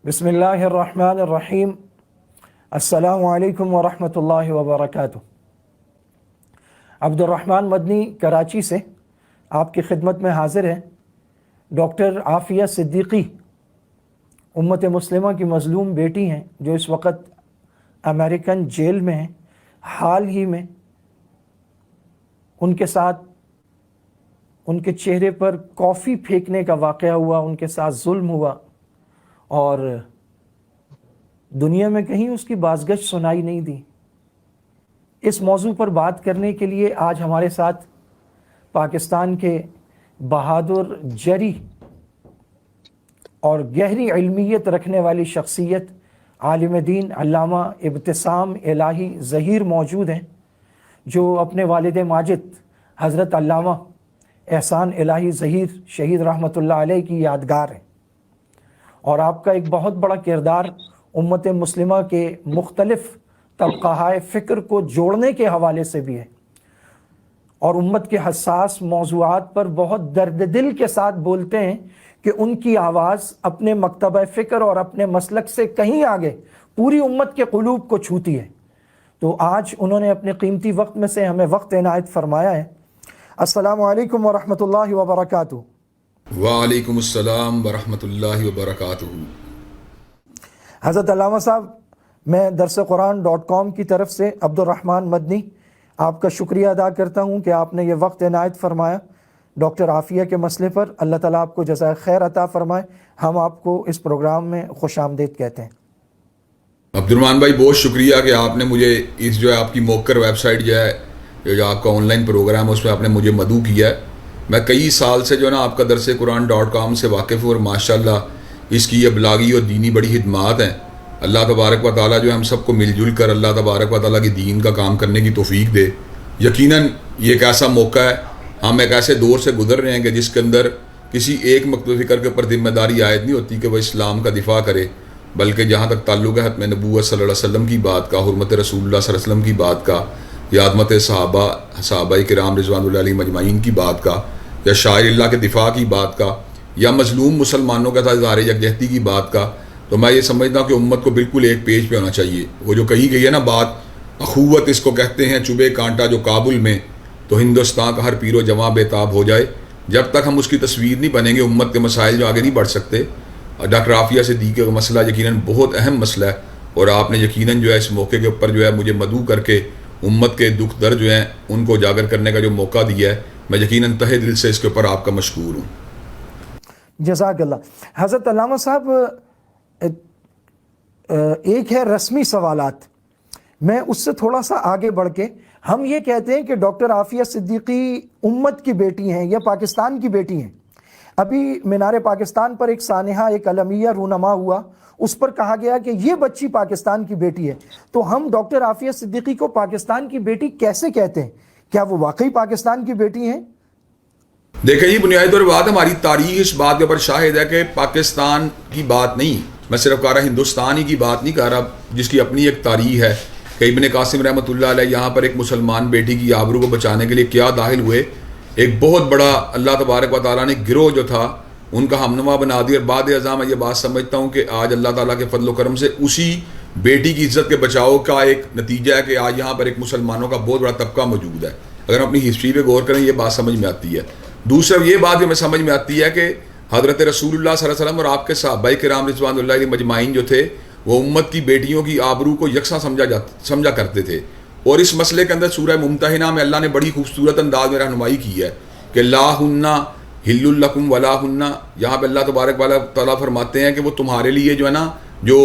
بسم اللہ الرحمن الرحیم السلام علیکم ورحمۃ اللہ وبرکاتہ۔ عبد الرحمن مدنی کراچی سے آپ کی خدمت میں حاضر ہے۔ ڈاکٹر عافیہ صدیقی امت مسلمہ کی مظلوم بیٹی ہیں جو اس وقت امریکن جیل میں ہیں۔ حال ہی میں ان کے ساتھ ان کے چہرے پر کافی پھینکنے کا واقعہ ہوا، ان کے ساتھ ظلم ہوا اور دنیا میں کہیں اس کی بازگشت سنائی نہیں دی۔ اس موضوع پر بات کرنے کے لیے آج ہمارے ساتھ پاکستان کے بہادر، جری اور گہری علمیت رکھنے والی شخصیت عالم دین علامہ ابتسام الہی ظہیر موجود ہیں، جو اپنے والد ماجد حضرت علامہ احسان الہی ظہیر شہید رحمۃ اللہ علیہ کی یادگار ہیں، اور آپ کا ایک بہت بڑا کردار امت مسلمہ کے مختلف طبقہ فکر کو جوڑنے کے حوالے سے بھی ہے، اور امت کے حساس موضوعات پر بہت درد دل کے ساتھ بولتے ہیں کہ ان کی آواز اپنے مکتبہ فکر اور اپنے مسلک سے کہیں آگے پوری امت کے قلوب کو چھوتی ہے۔ تو آج انہوں نے اپنے قیمتی وقت میں سے ہمیں وقت عنایت فرمایا ہے۔ السلام علیکم ورحمۃ اللہ وبرکاتہ۔ وعلیکم السلام ورحمۃ اللہ وبرکاتہ۔ حضرت علامہ صاحب، میں درس قرآن.com کی طرف سے عبد الرحمن مدنی آپ کا شکریہ ادا کرتا ہوں کہ آپ نے یہ وقت عنایت فرمایا ڈاکٹر عافیہ کے مسئلے پر۔ اللہ تعالیٰ آپ کو جزائے خیر عطا فرمائے۔ ہم آپ کو اس پروگرام میں خوش آمدید کہتے ہیں۔ عبد الرحمن بھائی، بہت شکریہ کہ آپ نے مجھے اس جو ہے آپ کی موکر ویب سائٹ جو آپ کا آن لائن پروگرام ہے اس میں آپ نے مجھے مدعو کیا ہے۔ میں کئی سال سے جو ہے نا آپ کا درس قرآن.com سے واقف ہوں، اور ماشاءاللہ اس کی یہ بلاغی اور دینی بڑی خدمات ہیں۔ اللہ تبارک و تعالیٰ جو ہے ہم سب کو مل جل کر اللہ تبارک و تعالیٰ کی دین کا کام کرنے کی توفیق دے۔ یقیناً یہ ایک ایسا موقع ہے، ہم ایک ایسے دور سے گزر رہے ہیں کہ جس کے اندر کسی ایک مکتب فکر کے اوپر ذمہ داری عائد نہیں ہوتی کہ وہ اسلام کا دفاع کرے، بلکہ جہاں تک تعلق ہے ختم نبوت صلی اللہ علیہ وسلم کی بات کا، حرمت رسول اللہ صلی اللہ علیہ وسلم کی بات کا، یا عظمت صحابہ کرام رضوان اللہ علیہم اجمعین کی بات کا، یا شاعر اللہ کے دفاع کی بات کا، یا مظلوم مسلمانوں کے ساتھ اظہار یکجہتی کی بات کا، تو میں یہ سمجھتا ہوں کہ امت کو بالکل ایک پیج پہ ہونا چاہیے۔ وہ جو کہی گئی ہے نا بات، اخوت اس کو کہتے ہیں، چبھے کانٹا جو کابل میں، تو ہندوستان کا ہر پیر و جواں بے تاب ہو جائے۔ جب تک ہم اس کی تصویر نہیں بنیں گے، امت کے مسائل جو آگے نہیں بڑھ سکتے۔ ڈاکٹر عافیہ صدیقی کا مسئلہ یقیناً بہت اہم مسئلہ ہے، اور آپ نے یقیناً جو ہے اس موقع کے اوپر جو ہے مجھے مدعو کر کے امت کے دکھ درد جو ہیں ان کو اجاگر کرنے کا جو موقع دیا ہے، میں یقیناً تہہ دل سے اس کے اوپر آپ کا مشکور ہوں۔ جزاک اللہ۔ حضرت علامہ صاحب، ایک ہے رسمی سوالات، میں اس سے تھوڑا سا آگے بڑھ کے، ہم یہ کہتے ہیں کہ ڈاکٹر عافیہ صدیقی امت کی بیٹی ہیں یا پاکستان کی بیٹی ہیں۔ ابھی مینار پاکستان پر ایک سانحہ، ایک علمیہ رونما ہوا، اس پر کہا گیا کہ یہ بچی پاکستان کی بیٹی ہے۔ تو ہم ڈاکٹر عافیہ صدیقی کو پاکستان کی بیٹی کیسے کہتے ہیں؟ کیا وہ واقعی پاکستان کی بیٹی ہیں؟ دیکھیں، یہ بنیادی طور پر بات، ہماری تاریخ اس بات کے اوپر شاہد ہے کہ پاکستان کی بات نہیں، میں صرف کہہ رہا ہندوستان ہی کی بات نہیں کہہ رہا، جس کی اپنی ایک تاریخ ہے کہ ابن قاسم رحمۃ اللہ علیہ یہاں پر ایک مسلمان بیٹی کی آبرو کو بچانے کے لیے کیا داخل ہوئے۔ ایک بہت بڑا اللہ تبارک و تعالیٰ نے گروہ جو تھا ان کا ہمنما بنا دیا، اور بعد ازاں میں یہ بات سمجھتا ہوں کہ آج اللہ تعالیٰ کے فضل و کرم سے اسی بیٹی کی عزت کے بچاؤ کا ایک نتیجہ ہے کہ آج یہاں پر ایک مسلمانوں کا بہت بڑا طبقہ موجود ہے۔ اگر ہم اپنی ہسٹری پہ غور کریں یہ بات سمجھ میں آتی ہے۔ دوسرا یہ بات جو میں سمجھ میں آتی ہے کہ حضرت رسول اللہ صلی اللہ علیہ وسلم اور آپ کے صحابہ کرام رضوان اللہ علیہم اجمعین جو تھے، وہ امت کی بیٹیوں کی آبرو کو یکساں سمجھا کرتے تھے، اور اس مسئلے کے اندر سورہ ممتحنہ میں اللہ نے بڑی خوبصورت انداز میں رہنمائی کی ہے کہ لا ہن ہل لکم ولا ہن، یہاں پہ اللہ تبارک و تعالیٰ فرماتے ہیں کہ وہ تمہارے لیے جو ہے نا، جو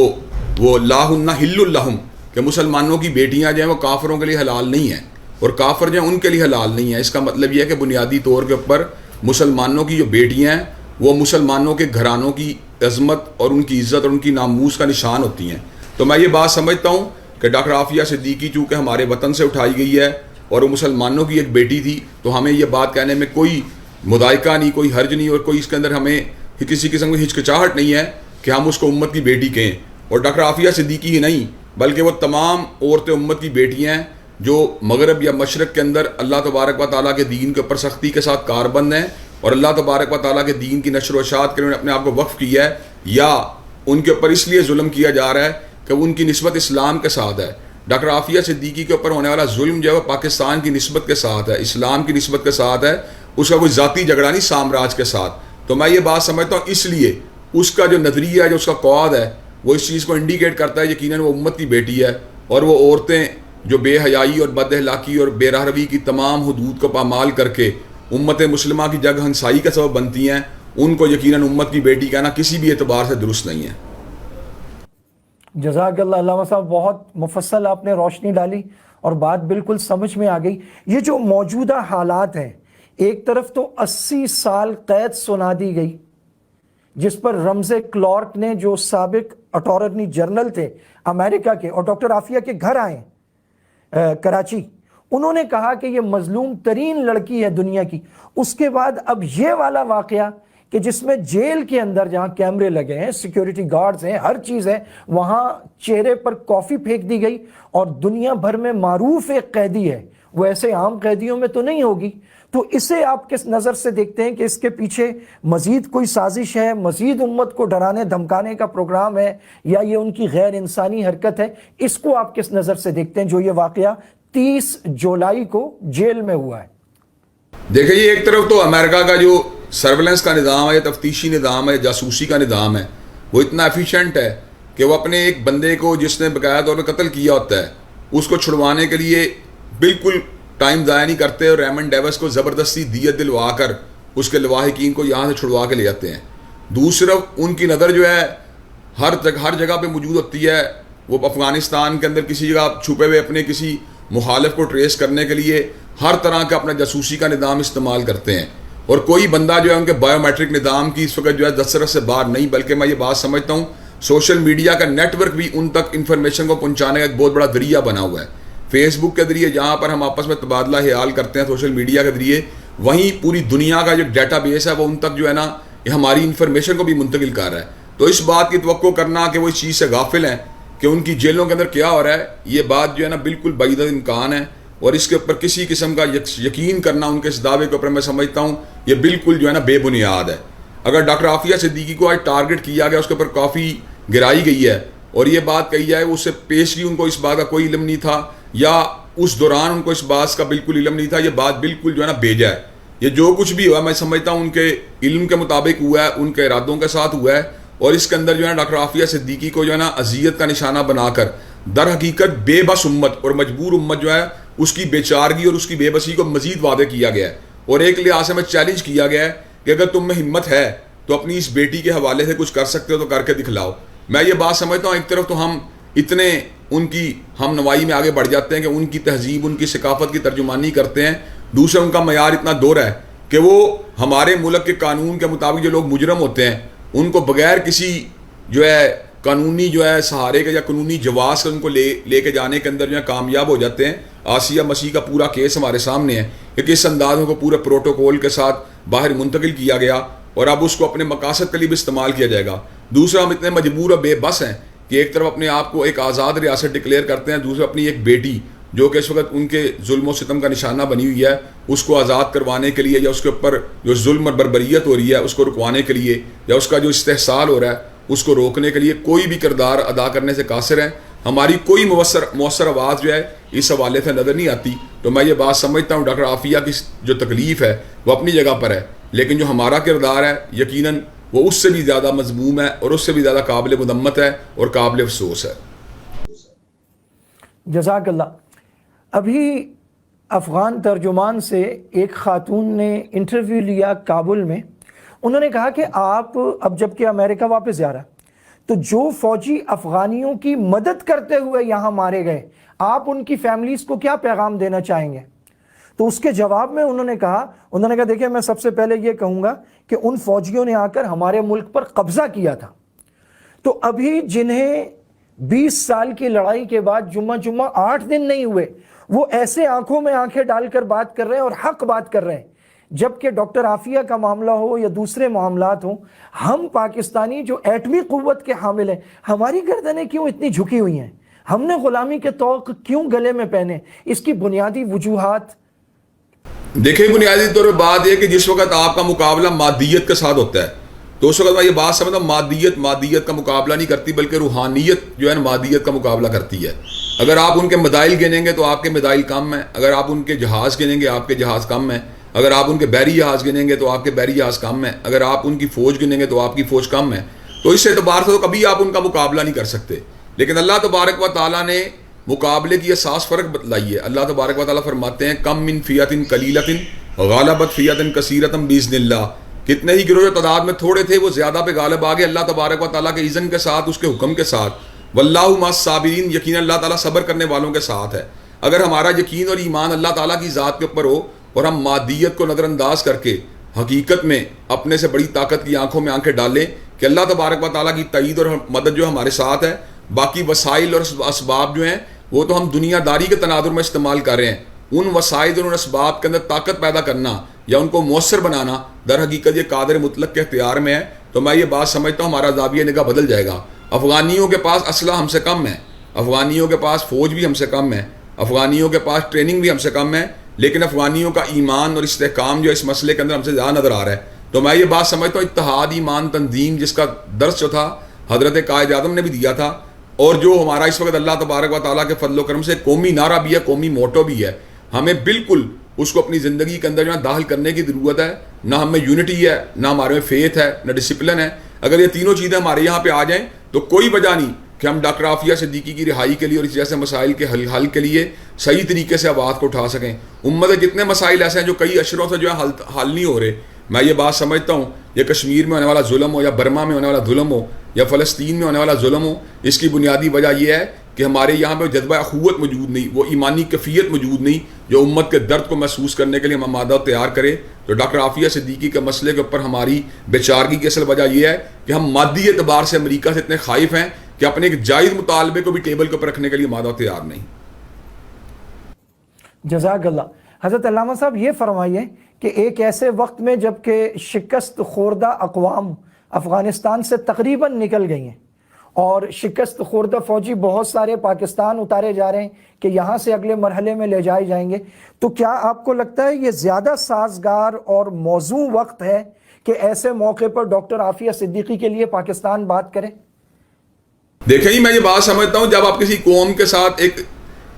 وہ لا ہن ہل لہم، کہ مسلمانوں کی بیٹیاں جو ہیں وہ کافروں کے لیے حلال نہیں ہیں، اور کافر جو ہیں ان کے لیے حلال نہیں ہیں۔ اس کا مطلب یہ ہے کہ بنیادی طور کے اوپر مسلمانوں کی جو بیٹیاں ہیں وہ مسلمانوں کے گھرانوں کی عظمت اور ان کی عزت اور ان کی ناموس کا نشان ہوتی ہیں۔ تو میں یہ بات سمجھتا ہوں کہ ڈاکٹر عافیہ صدیقی چونکہ ہمارے وطن سے اٹھائی گئی ہے اور وہ مسلمانوں کی ایک بیٹی تھی، تو ہمیں یہ بات کہنے میں کوئی مضائقہ نہیں، کوئی حرج نہیں، اور کوئی اس کے اندر ہمیں کسی قسم کی ہچکچاہٹ نہیں ہے کہ ہم اس کو امت کی بیٹی کہیں۔ اور ڈاکٹر عافیہ صدیقی ہی نہیں بلکہ وہ تمام عورتیں امت کی بیٹیاں ہیں جو مغرب یا مشرق کے اندر اللہ تبارک و تعالیٰ کے دین کے اوپر سختی کے ساتھ کاربند ہیں، اور اللہ تبارک و تعالیٰ کے دین کی نشر و اشاعت کے لیے اپنے آپ کو وقف کیا ہے، یا ان کے اوپر اس لیے ظلم کیا جا رہا ہے کہ ان کی نسبت اسلام کے ساتھ ہے. ڈاکٹر عافیہ صدیقی کے اوپر ہونے والا ظلم جو ہے وہ پاکستان کی نسبت کے ساتھ ہے, اسلام کی نسبت کے ساتھ ہے, اس کا کوئی ذاتی جھگڑا نہیں سامراج کے ساتھ. تو میں یہ بات سمجھتا ہوں اس لیے اس کا جو نظریہ ہے, جو اس کا قواعد ہے, وہ اس چیز کو انڈیکیٹ کرتا ہے یقیناً وہ امت کی بیٹی ہے, اور وہ عورتیں جو بے حیائی اور بد اخلاقی اور بے راہروی کی تمام حدود کو پامال کر کے امت مسلمہ کی جگ ہنسائی کا سبب بنتی ہیں, ان کو یقیناً امت کی بیٹی کہنا کسی بھی اعتبار سے درست نہیں ہے. جزاک اللہ علامہ صاحب, بہت مفصل آپ نے روشنی ڈالی اور بات بالکل سمجھ میں آ گئی. یہ جو موجودہ حالات ہیں, ایک طرف تو 80 سال قید سنا دی گئی جس پر رمزے کلارک نے, جو سابق اٹارنی جنرل تھے امریکہ کے اور ڈاکٹر عافیہ کے گھر آئے کراچی, انہوں نے کہا کہ یہ مظلوم ترین لڑکی ہے دنیا کی. اس کے بعد اب یہ والا واقعہ کہ جس میں جیل کے اندر جہاں کیمرے لگے ہیں, سیکیورٹی گارڈز ہیں, ہر چیز ہے, وہاں چہرے پر کافی پھینک دی گئی, اور دنیا بھر میں معروف ایک قیدی ہے, وہ ایسے عام قیدیوں میں تو نہیں ہوگی. تو اسے آپ کس نظر سے دیکھتے ہیں کہ اس کے پیچھے مزید کوئی سازش ہے, مزید امت کو ڈرانے دھمکانے کا پروگرام ہے, یا یہ ان کی غیر انسانی حرکت ہے؟ اس کو آپ کس نظر سے دیکھتے ہیں جو یہ واقعہ 30 جولائی کو جیل میں ہوا ہے؟ دیکھیں, یہ ایک طرف تو امریکہ کا جو سرویلنس کا نظام ہے, یا تفتیشی نظام ہے, جاسوسی کا نظام ہے, وہ اتنا ایفیشینٹ ہے کہ وہ اپنے ایک بندے کو جس نے باقاعدہ طور پہ قتل کیا ہوتا ہے, اس کو چھڑوانے کے لیے بالکل ٹائم ضائع نہیں کرتے, اور ریمنڈ ڈیوس کو زبردستی دیت دلوا کر اس کے لواحقین کو یہاں سے چھڑوا کے لے جاتے ہیں. دوسری طرف ان کی نظر جو ہے ہر جگہ پہ موجود ہوتی ہے. وہ افغانستان کے اندر کسی جگہ چھپے ہوئے اپنے کسی مخالف کو ٹریس کرنے کے لیے ہر طرح کا اپنا جاسوسی کا نظام استعمال کرتے ہیں, اور کوئی بندہ جو ہے ان کے بایو میٹرک نظام کی اس وقت جو ہے دسترس سے باہر نہیں, بلکہ میں یہ بات سمجھتا ہوں سوشل میڈیا کا نیٹ ورک بھی ان تک انفارمیشن کو پہنچانے کا ایک بہت بڑا ذریعہ بنا ہوا ہے. فیس بک کے ذریعے جہاں پر ہم آپس میں تبادلہ خیال کرتے ہیں سوشل میڈیا کے ذریعے, وہیں پوری دنیا کا جو ڈیٹا بیس ہے وہ ان تک جو ہے نا ہماری انفارمیشن کو بھی منتقل کر رہا ہے. تو اس بات کی توقع کرنا کہ وہ اس چیز سے غافل ہیں کہ ان کی جیلوں کے اندر کیا ہو رہا ہے, یہ بات جو ہے نا بالکل بعید الامکان ہے, اور اس کے اوپر کسی قسم کا یقین کرنا ان کے اس دعوے کے اوپر میں سمجھتا ہوں یہ بالکل جو ہے نا بے بنیاد ہے. اگر ڈاکٹر عافیہ صدیقی کو آج ٹارگٹ کیا گیا, اس کے اوپر کافی گرائی گئی ہے, اور یہ بات کہی جائے اس سے پیشگی ان کو اس بات کا کوئی علم نہیں تھا, یا اس دوران ان کو اس بات کا بالکل علم نہیں تھا, یہ بات بالکل جو ہے نا بیجا ہے. یہ جو کچھ بھی ہوا میں سمجھتا ہوں ان کے علم کے مطابق ہوا ہے, ان کے ارادوں کے ساتھ ہوا ہے, اور اس کے اندر جو ہے ڈاکٹر عافیہ صدیقی کو جو ہے نا اذیت کا نشانہ بنا کر در حقیقت بے بس امت اور مجبور امت جو ہے اس کی بے چارگی اور اس کی بے بسی کو مزید واضح کیا گیا ہے. اور ایک لحاظ سے میں چیلنج کیا گیا ہے کہ اگر تم میں ہمت ہے تو اپنی اس بیٹی کے حوالے سے کچھ کر سکتے ہو تو کر کے دکھلاؤ. میں یہ بات سمجھتا ہوں ایک طرف تو ہم اتنے ان کی ہم نوائی میں آگے بڑھ جاتے ہیں کہ ان کی تہذیب ان کی ثقافت کی ترجمانی کرتے ہیں, دوسرے ان کا معیار اتنا دور ہے کہ وہ ہمارے ملک کے قانون کے مطابق جو لوگ مجرم ہوتے ہیں ان کو بغیر کسی جو ہے قانونی جو ہے سہارے کا یا قانونی جواز سے ان کو لے کے جانے کے اندر جو ہے کامیاب ہو جاتے ہیں. آسیہ مسیح کا پورا کیس ہمارے سامنے ہے کہ کس انداز میں کو پورے پروٹوکول کے ساتھ باہر منتقل کیا گیا, اور اب اس کو اپنے مقاصد کے لیے بھی استعمال کیا جائے گا. دوسرا, ہم اتنے مجبور اور بے بس ہیں کہ ایک طرف اپنے آپ کو ایک آزاد ریاست ڈکلیئر کرتے ہیں, دوسرا اپنی ایک بیٹی جو کہ اس وقت ان کے ظلم و ستم کا نشانہ بنی ہوئی ہے اس کو آزاد کروانے کے لیے, یا اس کے اوپر جو ظلم اور بربریت ہو رہی ہے اس کو رکوانے کے لیے, یا اس کا جو استحصال ہو رہا ہے اس کو روکنے کے لیے کوئی بھی کردار ادا کرنے سے قاصر ہے. ہماری کوئی مؤثر آواز جو ہے اس حوالے سے نظر نہیں آتی. تو میں یہ بات سمجھتا ہوں ڈاکٹر عافیہ کی جو تکلیف ہے وہ اپنی جگہ پر ہے, لیکن جو ہمارا کردار ہے یقیناً وہ اس سے بھی زیادہ مذموم ہے اور اس سے بھی زیادہ قابل مذمت ہے اور قابل افسوس ہے. جزاک اللہ. ابھی افغان ترجمان سے ایک خاتون نے انٹرویو لیا کابل میں, انہوں نے کہا کہ آپ اب جب کہ امریکہ واپس جا رہا تو جو فوجی افغانیوں کی مدد کرتے ہوئے یہاں مارے گئے آپ ان کی فیملیز کو کیا پیغام دینا چاہیں گے؟ تو اس کے جواب میں انہوں نے کہا دیکھیں میں سب سے پہلے یہ کہوں گا کہ ان فوجیوں نے آ کر ہمارے ملک پر قبضہ کیا تھا, تو ابھی جنہیں 20 سال کی لڑائی کے بعد جمعہ 8 دن نہیں ہوئے وہ ایسے آنکھوں میں آنکھیں ڈال کر بات کر رہے ہیں اور حق بات کر رہے ہیں, جبکہ ڈاکٹر عافیہ کا معاملہ ہو یا دوسرے معاملات ہوں, ہم پاکستانی جو ایٹمی قوت کے حامل ہیں ہماری گردنیں کیوں اتنی جھکی ہوئی ہیں؟ ہم نے غلامی کے طوق کیوں گلے میں پہنے؟ اس کی بنیادی وجوہات دیکھیں, بنیادی طور پر بات یہ کہ جس وقت آپ کا مقابلہ مادیت کے ساتھ ہوتا ہے تو اس وقت میں یہ بات سمجھتا ہوں مادیت کا مقابلہ نہیں کرتی، بلکہ روحانیت جو ہے نا مادیت کا مقابلہ کرتی ہے. اگر آپ ان کے مدائل گنیں گے تو آپ کے مدائل کم ہیں، اگر آپ ان کے جہاز گنیں گے آپ کے جہاز کم ہیں، اگر آپ ان کے بحری جہاز گنیں گے تو آپ کے بحری جہاز کم ہیں، اگر آپ ان کی فوج گنیں گے تو آپ کی فوج کم ہے. تو اس اعتبار سے تو کبھی آپ ان کا مقابلہ نہیں کر سکتے. لیکن اللہ تبارک و تعالیٰ نے مقابلے کی اساس فرق بتلائی ہے. اللہ تبارک و تعالیٰ فرماتے ہیں کم من فیۃ قلیلۃ غلبت فیۃ کثیرۃ باذن اللہ. کتنے ہی گروہ جو تعداد میں تھوڑے تھے وہ زیادہ پہ غالب آ گئے اللہ تبارک و تعالیٰ کے اذن کے ساتھ، اس کے حکم کے ساتھ. واللہ مع الصابرین، یقینا اللہ تعالیٰ صبر کرنے والوں کے ساتھ ہے. اگر ہمارا یقین اور ایمان اللہ تعالیٰ کی ذات کے اوپر ہو اور ہم مادیت کو نظر انداز کر کے حقیقت میں اپنے سے بڑی طاقت کی آنکھوں میں آنکھیں ڈالیں کہ اللہ تبارک و تعالیٰ کی تائید اور مدد جو ہمارے ساتھ ہے، باقی وسائل اور اسباب جو ہیں وہ تو ہم دنیا داری کے تناظر میں استعمال کر رہے ہیں. ان وسائل اور ان اسباب کے اندر طاقت پیدا کرنا یا ان کو مؤثر بنانا در حقیقت یہ قادر مطلق کے اختیار میں ہے. تو میں یہ بات سمجھتا ہوں ہمارا زاویہ نگاہ بدل جائے گا. افغانیوں کے پاس اسلحہ ہم سے کم ہے، افغانیوں کے پاس فوج بھی ہم سے کم ہے، افغانیوں کے پاس ٹریننگ بھی ہم سے کم ہے، لیکن افغانیوں کا ایمان اور استحکام جو اس مسئلے کے اندر ہم سے زیادہ نظر آ رہا ہے. تو میں یہ بات سمجھتا ہوں اتحاد ایمان تنظیم جس کا درس جو تھا حضرت قائد اعظم نے بھی دیا تھا، اور جو ہمارا اس وقت اللہ تبارک و تعالیٰ کے فضل و کرم سے قومی نعرہ بھی ہے، قومی موٹو بھی ہے، ہمیں بالکل اس کو اپنی زندگی کے اندر جو ہے داخل کرنے کی ضرورت ہے. نہ ہم میں یونٹی ہے، نہ ہمارے میں فیتھ ہے، نہ ڈسپلن ہے. اگر یہ تینوں چیزیں ہمارے یہاں پہ آ جائیں تو کوئی وجہ نہیں کہ ہم ڈاکٹر عافیہ صدیقی کی رہائی کے لیے اور اس جیسے مسائل کے حل کے لیے صحیح طریقے سے آواز کو اٹھا سکیں. امت کے جتنے مسائل ایسے ہیں جو کئی اشروں سے جو ہے حل نہیں ہو رہے. میں یہ بات سمجھتا ہوں یہ کشمیر میں ہونے والا ظلم ہو یا برما میں ہونے والا ظلم ہو یا فلسطین میں ہونے والا ظلم ہو، اس کی بنیادی وجہ یہ ہے کہ ہمارے یہاں پہ جذبہ اخوت موجود نہیں، وہ ایمانی کیفیت موجود نہیں جو امت کے درد کو محسوس کرنے کے لیے ہم مادہ تیار کرے. تو ڈاکٹر عافیہ صدیقی کے مسئلے کے اوپر ہماری بے چارگی کی اصل وجہ یہ ہے کہ ہم مادی اعتبار سے امریکہ سے اتنے خائف ہیں کہ اپنے ایک جائز مطالبے کو بھی ٹیبل کے اوپر رکھنے کے لیے مادہ تیار نہیں. جزاک اللہ. حضرت علامہ صاحب یہ فرمائیے کہ ایک ایسے وقت میں جب کہ شکست خوردہ اقوام افغانستان سے تقریباً نکل گئی ہیں اور شکست خوردہ فوجی بہت سارے پاکستان اتارے جا رہے ہیں کہ یہاں سے اگلے مرحلے میں لے جائے جائیں گے، تو کیا آپ کو لگتا ہے یہ زیادہ سازگار اور موزوں وقت ہے کہ ایسے موقع پر ڈاکٹر عافیہ صدیقی کے لیے پاکستان بات کرے؟ دیکھیں جی، میں یہ بات سمجھتا ہوں جب آپ کسی قوم کے ساتھ ایک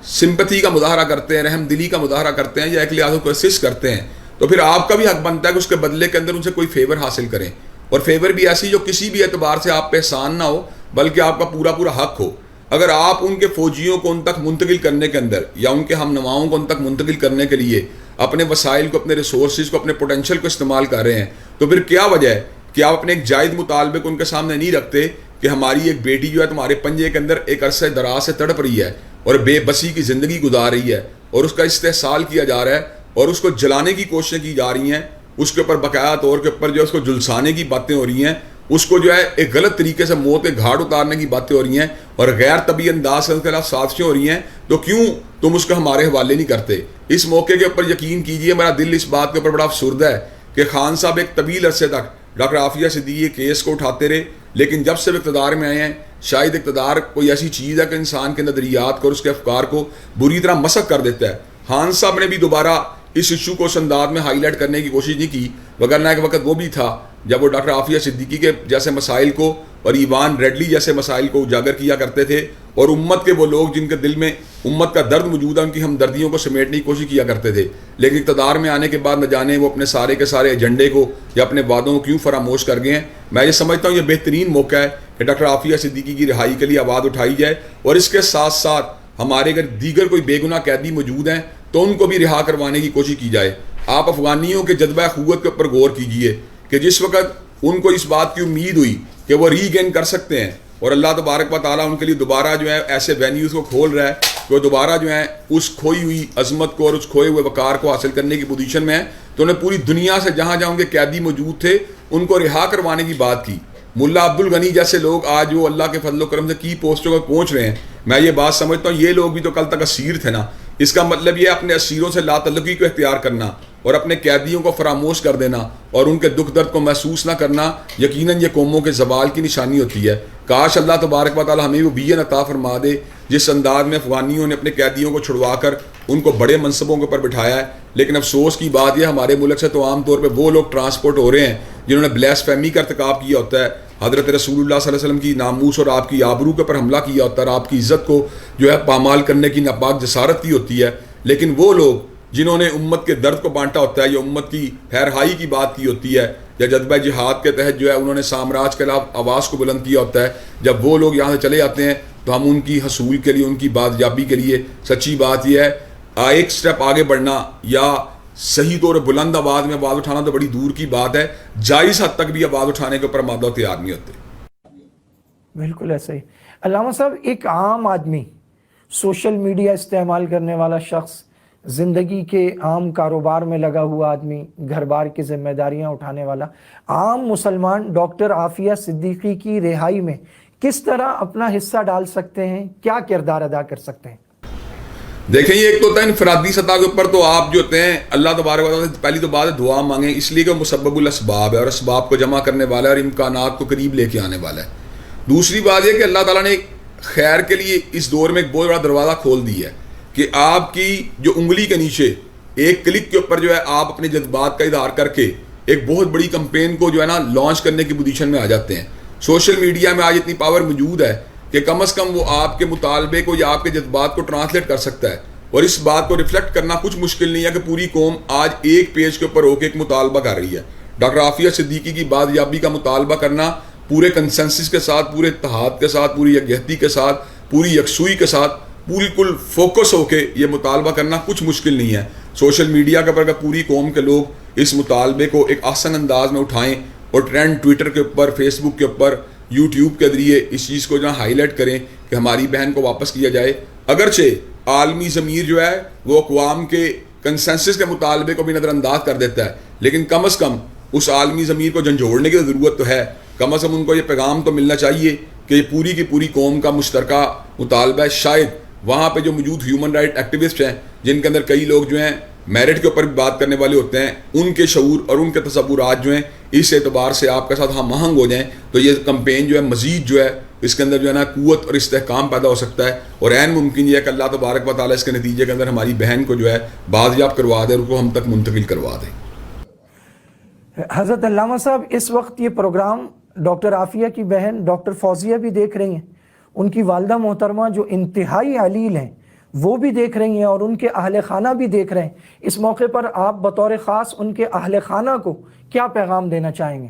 سمپتھی کا مظاہرہ کرتے ہیں، رحم دلی کا مظاہرہ کرتے ہیں یا ایک لحاظ کو اسسٹ کرتے ہیں، تو پھر آپ کا بھی حق بنتا ہے کہ اس کے بدلے کے اندر ان سے کوئی فیور حاصل کریں، اور فیور بھی ایسی جو کسی بھی اعتبار سے آپ پہ احسان نہ ہو بلکہ آپ کا پورا حق ہو. اگر آپ ان کے فوجیوں کو ان تک منتقل کرنے کے اندر یا ان کے ہم نواؤں کو ان تک منتقل کرنے کے لیے اپنے وسائل کو، اپنے ریسورسز کو، اپنے پوٹینشیل کو استعمال کر رہے ہیں، تو پھر کیا وجہ ہے کہ آپ اپنے ایک جائز مطالبے کو ان کے سامنے نہیں رکھتے کہ ہماری ایک بیٹی جو ہے تمہارے پنجے کے اندر ایک عرصے دراز سے تڑپ رہی ہے اور بے بسی کی زندگی گزار رہی ہے اور اس کا استحصال کیا جا رہا ہے اور اس کو جلانے کی کوششیں کی جا رہی ہیں، اس کے اوپر باقاعدہ طور کے اوپر جو ہے اس کو جلسانے کی باتیں ہو رہی ہیں، اس کو جو ہے ایک غلط طریقے سے موت کے گھاٹ اتارنے کی باتیں ہو رہی ہیں اور غیر طبی انداز سے ان کے خلاف سازشیں ہو رہی ہیں، تو کیوں تم اس کو ہمارے حوالے نہیں کرتے؟ اس موقع کے اوپر یقین کیجئے میرا دل اس بات کے اوپر بڑا افسردہ ہے کہ خان صاحب ایک طویل عرصے تک ڈاکٹر عافیہ صدیقی کیس کو اٹھاتے رہے، لیکن جب سے اقتدار میں آئے ہیں شاید اقتدار کوئی ایسی چیز ہے کہ انسان کے نظریات کو اور اس کے افکار کو بری طرح مسخ کر دیتا ہے. خان صاحب نے بھی دوبارہ اس ایشو کو اس انداز میں ہائی لائٹ کرنے کی کوشش نہیں کی، وگرنہ ایک وقت وہ بھی تھا جب وہ ڈاکٹر عافیہ صدیقی کے جیسے مسائل کو اور ایوان ریڈلی جیسے مسائل کو اجاگر کیا کرتے تھے اور امت کے وہ لوگ جن کے دل میں امت کا درد موجود ہے ان کی ہمدردیوں کو سمیٹنے کی کوشش کیا کرتے تھے، لیکن اقتدار میں آنے کے بعد نہ جانے وہ اپنے سارے کے سارے ایجنڈے کو یا اپنے وعدوں کو کیوں فراموش کر گئے ہیں. میں یہ سمجھتا ہوں یہ بہترین موقع ہے کہ ڈاکٹر عافیہ صدیقی کی رہائی کے لیے آواز اٹھائی جائے، اور اس کے ساتھ ساتھ ہمارے اگر دیگر کوئی بے گناہ قیدی موجود ہیں تو ان کو بھی رہا کروانے کی کوشش کی جائے. آپ افغانیوں کے جذبہ قوت کے اوپر غور کیجئے کہ جس وقت ان کو اس بات کی امید ہوئی کہ وہ ری گین کر سکتے ہیں اور اللہ تبارک و تعالیٰ ان کے لیے دوبارہ جو ہے ایسے وینیوز کو کھول رہا ہے کہ وہ دوبارہ جو ہے اس کھوئی ہوئی عظمت کو اور اس کھوئے ہوئے وقار کو حاصل کرنے کی پوزیشن میں ہے، تو انہیں پوری دنیا سے جہاں جہاں ان کے قیدی موجود تھے ان کو رہا کروانے کی بات کی. ملا عبد الغنی جیسے لوگ آج وہ اللہ کے فضل و کرم سے کی پوسٹوں پر پہنچ رہے ہیں. میں یہ بات سمجھتا ہوں یہ لوگ بھی تو کل تک اسیر تھے نا. اس کا مطلب یہ اپنے اسیروں سے لا تعلقی کو اختیار کرنا اور اپنے قیدیوں کو فراموش کر دینا اور ان کے دکھ درد کو محسوس نہ کرنا یقیناً یہ قوموں کے زوال کی نشانی ہوتی ہے. کاش اللہ تبارک و تعالی ہمیں وہ بیان عطا فرما دے جس انداز میں افغانیوں نے اپنے قیدیوں کو چھڑوا کر ان کو بڑے منصبوں کے اوپر بٹھایا ہے. لیکن افسوس کی بات یہ ہمارے ملک سے تو عام طور پہ وہ لوگ ٹرانسپورٹ ہو رہے ہیں جنہوں نے بلیسفیمی کا ارتکاب کیا ہوتا ہے, حضرت رسول اللہ صلی اللہ علیہ وسلم کی ناموس اور آپ کی آبرو کے پر حملہ کیا ہوتا ہے, اور آپ کی عزت کو جو ہے پامال کرنے کی ناپاک جسارت کی ہوتی ہے. لیکن وہ لوگ جنہوں نے امت کے درد کو بانٹا ہوتا ہے, یا امت کی خیرہائی کی بات کی ہوتی ہے, یا جذبہ جہاد کے تحت جو ہے انہوں نے سامراج کے خلاف آواز کو بلند کیا ہوتا ہے, جب وہ لوگ یہاں سے چلے جاتے ہیں تو ہم ان کی حصول کے لیے, ان کی بازیابی کے لیے, سچی بات یہ ہے ایک سٹیپ آگے بڑھنا یا صحیح طور بلند آواز میں آواز اٹھانا تو بڑی دور کی بات ہے, جائز حد تک بھی آواز اٹھانے کے اوپر مادہ تیار نہیں ہوتے. بالکل ایسا ہی. علامہ صاحب, ایک عام آدمی, سوشل میڈیا استعمال کرنے والا شخص, زندگی کے عام کاروبار میں لگا ہوا آدمی, گھر بار کی ذمہ داریاں اٹھانے والا عام مسلمان ڈاکٹر عافیہ صدیقی کی رہائی میں کس طرح اپنا حصہ ڈال سکتے ہیں, کیا کردار ادا کر سکتے ہیں؟ دیکھیں, یہ ایک تو ہوتا ہے انفرادی سطح کے اوپر, تو آپ جو ہوتے ہیں اللہ تبارک و تعالیٰ سے پہلی تو بات ہے دعا مانگیں, اس لیے کہ وہ مسبب الاسباب ہے اور اسباب کو جمع کرنے والا ہے اور امکانات کو قریب لے کے آنے والا ہے. دوسری بات یہ کہ اللہ تعالیٰ نے خیر کے لیے اس دور میں ایک بہت بڑا دروازہ کھول دیا ہے کہ آپ کی جو انگلی کے نیچے ایک کلک کے اوپر جو ہے آپ اپنے جذبات کا اظہار کر کے ایک بہت بڑی کمپین کو جو ہے نا لانچ کرنے کی پوزیشن میں آ جاتے ہیں. سوشل میڈیا میں آج اتنی پاور موجود ہے کہ کم از کم وہ آپ کے مطالبے کو یا آپ کے جذبات کو ٹرانسلیٹ کر سکتا ہے, اور اس بات کو ریفلیکٹ کرنا کچھ مشکل نہیں ہے کہ پوری قوم آج ایک پیج کے اوپر ہو کے ایک مطالبہ کر رہی ہے. ڈاکٹر عافیہ صدیقی کی بازیابی کا مطالبہ کرنا پورے کنسنسس کے ساتھ, پورے اتحاد کے ساتھ, پوری یکجہتی کے ساتھ, پوری یکسوئی کے ساتھ, بالکل فوکس ہو کے یہ مطالبہ کرنا کچھ مشکل نہیں ہے. سوشل میڈیا کے اوپر اگر پوری قوم کے لوگ اس مطالبے کو ایک آسان انداز میں اٹھائیں اور ٹرینڈ ٹویٹر کے اوپر, فیس بک کے اوپر, یوٹیوب کے ذریعے اس چیز کو جو ہائی لائٹ کریں کہ ہماری بہن کو واپس کیا جائے. اگرچہ عالمی ضمیر جو ہے وہ اقوام کے کنسنسس کے مطالبے کو بھی نظر انداز کر دیتا ہے, لیکن کم از کم اس عالمی ضمیر کو جھنجھوڑنے کی ضرورت تو ہے. کم از کم ان کو یہ پیغام تو ملنا چاہیے کہ یہ پوری کی پوری قوم کا مشترکہ مطالبہ ہے. شاید وہاں پہ جو موجود ہیومن رائٹ ایکٹیوسٹ ہیں, جن کے اندر کئی لوگ جو ہیں میرٹ کے اوپر بھی بات کرنے والے ہوتے ہیں, ان کے شعور اور ان کے تصورات جو ہیں اس اعتبار سے آپ کے ساتھ ہم آہنگ ہو جائیں تو یہ کمپین جو ہے مزید جو ہے اس کے اندر جو ہے نا قوت اور استحکام پیدا ہو سکتا ہے, اور عین ممکن یہ ہے کہ اللہ تبارک و تعالیٰ اس کے نتیجے کے اندر ہماری بہن کو جو ہے بازیاب کروا دے اور اس کو ہم تک منتقل کروا دے. حضرت علامہ صاحب, اس وقت یہ پروگرام ڈاکٹر عافیہ کی بہن ڈاکٹر فوزیہ بھی دیکھ رہی ہیں, ان کی والدہ محترمہ جو انتہائی علیل ہیں وہ بھی دیکھ رہی ہیں, اور ان کے اہل خانہ بھی دیکھ رہے ہیں. اس موقع پر آپ بطور خاص ان کے اہل خانہ کو کیا پیغام دینا چاہیں گے؟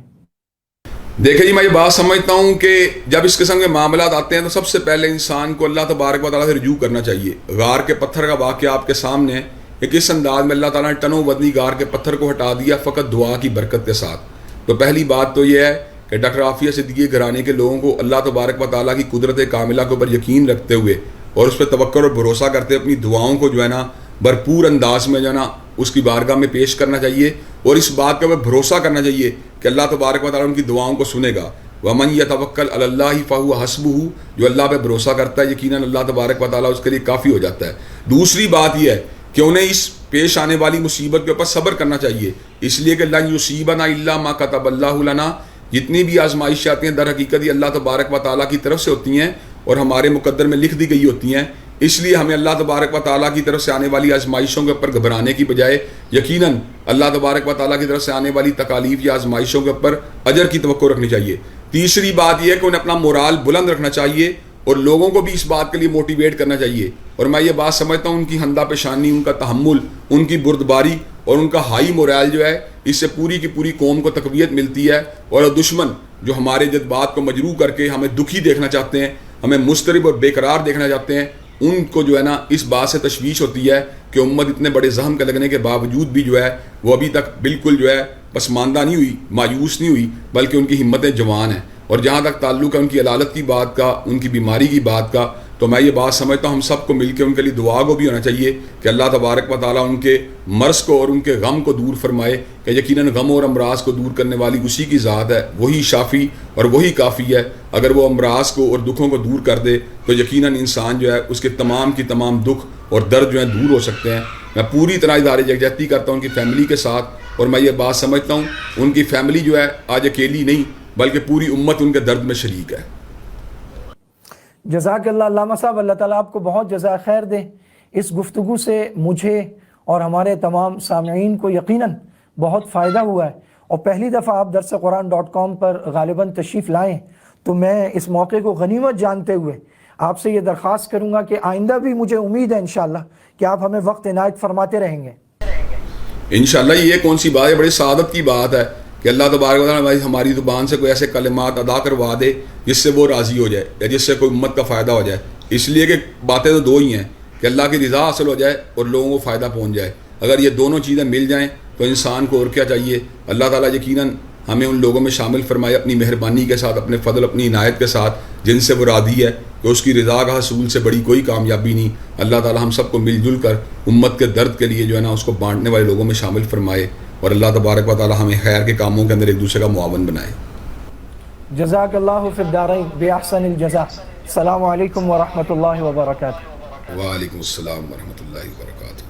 دیکھیں جی, میں یہ بات سمجھتا ہوں کہ جب اس قسم کے معاملات آتے ہیں تو سب سے پہلے انسان کو اللہ تبارک و تعالیٰ سے رجوع کرنا چاہیے. غار کے پتھر کا واقعہ آپ کے سامنے ہے کہ کس انداز میں اللہ تعالیٰ نے ٹنوں وزنی غار کے پتھر کو ہٹا دیا فقط دعا کی برکت کے ساتھ. تو پہلی بات تو یہ ہے کہ ڈاکٹر عافیہ صدیقی گھرانے کے لوگوں کو اللہ تبارک و تعالیٰ کی قدرت کاملہ کے اوپر یقین رکھتے ہوئے اور اس پہ توکل اور بھروسہ کرتے اپنی دعاؤں کو جو ہے نا بھرپور انداز میں جو ہے نا اس کی بارگاہ میں پیش کرنا چاہیے, اور اس بات کے اوپر بھروسہ کرنا چاہیے کہ اللہ تبارک و تعالیٰ ان کی دعاؤں کو سنے گا. وَمَن يَتَوَكَّلْ عَلَى اللَّهِ فَهُوَ حَسْبُهُ, جو اللہ پہ بھروسہ کرتا ہے یقیناً اللہ تبارک و تعالیٰ اس کے لیے کافی ہو جاتا ہے. دوسری بات یہ ہے کہ انہیں اس پیش آنے والی مصیبت کے اوپر صبر کرنا چاہیے, اس لیے کہ لَن يُصِيبَنَا إِلَّا مَا كَتَبَ اللَّهُ لَنَا, جتنی بھی آزمائشیں آتی ہیں در حقیقت یہ اللہ تبارک و تعالیٰ کی طرف سے ہوتی ہیں اور ہمارے مقدر میں لکھ دی گئی ہوتی ہیں. اس لیے ہمیں اللہ تبارک و تعالیٰ کی طرف سے آنے والی آزمائشوں کے اوپر گھبرانے کی بجائے یقیناً اللہ تبارک و تعالیٰ کی طرف سے آنے والی تکالیف یا آزمائشوں کے اوپر اجر کی توقع رکھنی چاہیے. تیسری بات یہ ہے کہ انہیں اپنا مورال بلند رکھنا چاہیے اور لوگوں کو بھی اس بات کے لیے موٹیویٹ کرنا چاہیے. اور میں یہ بات سمجھتا ہوں ان کی ہندہ پیشانی, ان کا تحمل, ان کی بردباری اور ان کا ہائی مورال جو ہے اس سے پوری کی پوری قوم کو تقویت ملتی ہے. اور دشمن جو ہمارے جذبات کو مجروح کر کے ہمیں دکھی دیکھنا چاہتے ہیں, ہمیں مضطرب اور بے قرار دیکھنا چاہتے ہیں, ان کو جو ہے نا اس بات سے تشویش ہوتی ہے کہ امت اتنے بڑے زخم کے لگنے کے باوجود بھی جو ہے وہ ابھی تک بالکل جو ہے پسماندہ نہیں ہوئی, مایوس نہیں ہوئی, بلکہ ان کی ہمتیں جوان ہیں. اور جہاں تک تعلق ہے ان کی علالت کی بات کا, ان کی بیماری کی بات کا, تو میں یہ بات سمجھتا ہوں ہم سب کو مل کے ان کے لیے دعا کو بھی ہونا چاہیے کہ اللہ تبارک و تعالیٰ ان کے مرض کو اور ان کے غم کو دور فرمائے, کہ یقیناً غم اور امراض کو دور کرنے والی اسی کی ذات ہے, وہی شافی اور وہی کافی ہے. اگر وہ امراض کو اور دکھوں کو دور کر دے تو یقیناً انسان جو ہے اس کے تمام کی تمام دکھ اور درد جو ہیں دور ہو سکتے ہیں. میں پوری طرح اظہار یکجہتی کرتا ہوں ان کی فیملی کے ساتھ, اور میں یہ بات سمجھتا ہوں ان کی فیملی جو ہے آج اکیلی نہیں بلکہ پوری امت ان کے درد میں شریک ہے. جزاک اللہ علامہ صاحب, اللہ تعالیٰ آپ کو بہت جزائے خیر دے. اس گفتگو سے مجھے اور ہمارے تمام سامعین کو یقیناً بہت فائدہ ہوا ہے, اور پہلی دفعہ آپ درسقرآن.com پر غالباً تشریف لائیں، تو میں اس موقع کو غنیمت جانتے ہوئے آپ سے یہ درخواست کروں گا کہ آئندہ بھی مجھے امید ہے انشاءاللہ کہ آپ ہمیں وقت عنایت فرماتے رہیں گے۔ انشاءاللہ یہ کون سی بات ہے، بڑی سعادت کی بات ہے کہ اللہ تبارک و تعالیٰ ہماری زبان سے کوئی ایسے کلمات ادا کروا دے جس سے وہ راضی ہو جائے یا جس سے کوئی امت کا فائدہ ہو جائے۔ اس لیے کہ باتیں تو دو ہی ہیں کہ اللہ کی رضا حاصل ہو جائے اور لوگوں کو فائدہ پہنچ جائے۔ اگر یہ دونوں چیزیں مل جائیں تو انسان کو اور کیا چاہیے۔ اللہ تعالیٰ یقیناً ہمیں ان لوگوں میں شامل فرمائے اپنی مہربانی کے ساتھ، اپنے فضل، اپنی عنایت کے ساتھ، جن سے وہ راضی ہے کہ اس کی رضا کا حصول سے بڑی کوئی کامیابی نہیں۔ اللہ تعالیٰ ہم سب کو مل جل کر امت کے درد کے لیے جو ہے نا اس کو بانٹنے والے لوگوں میں شامل فرمائے، اور اللہ تبارک و تعالیٰ ہمیں خیر کے کاموں کے اندر ایک دوسرے کا معاون بنائے۔ جزاک اللہ فی الدارین بأحسن الجزاء۔ السلام علیکم ورحمۃ اللہ وبرکاتہ۔ وعلیکم السلام ورحمۃ اللہ وبرکاتہ۔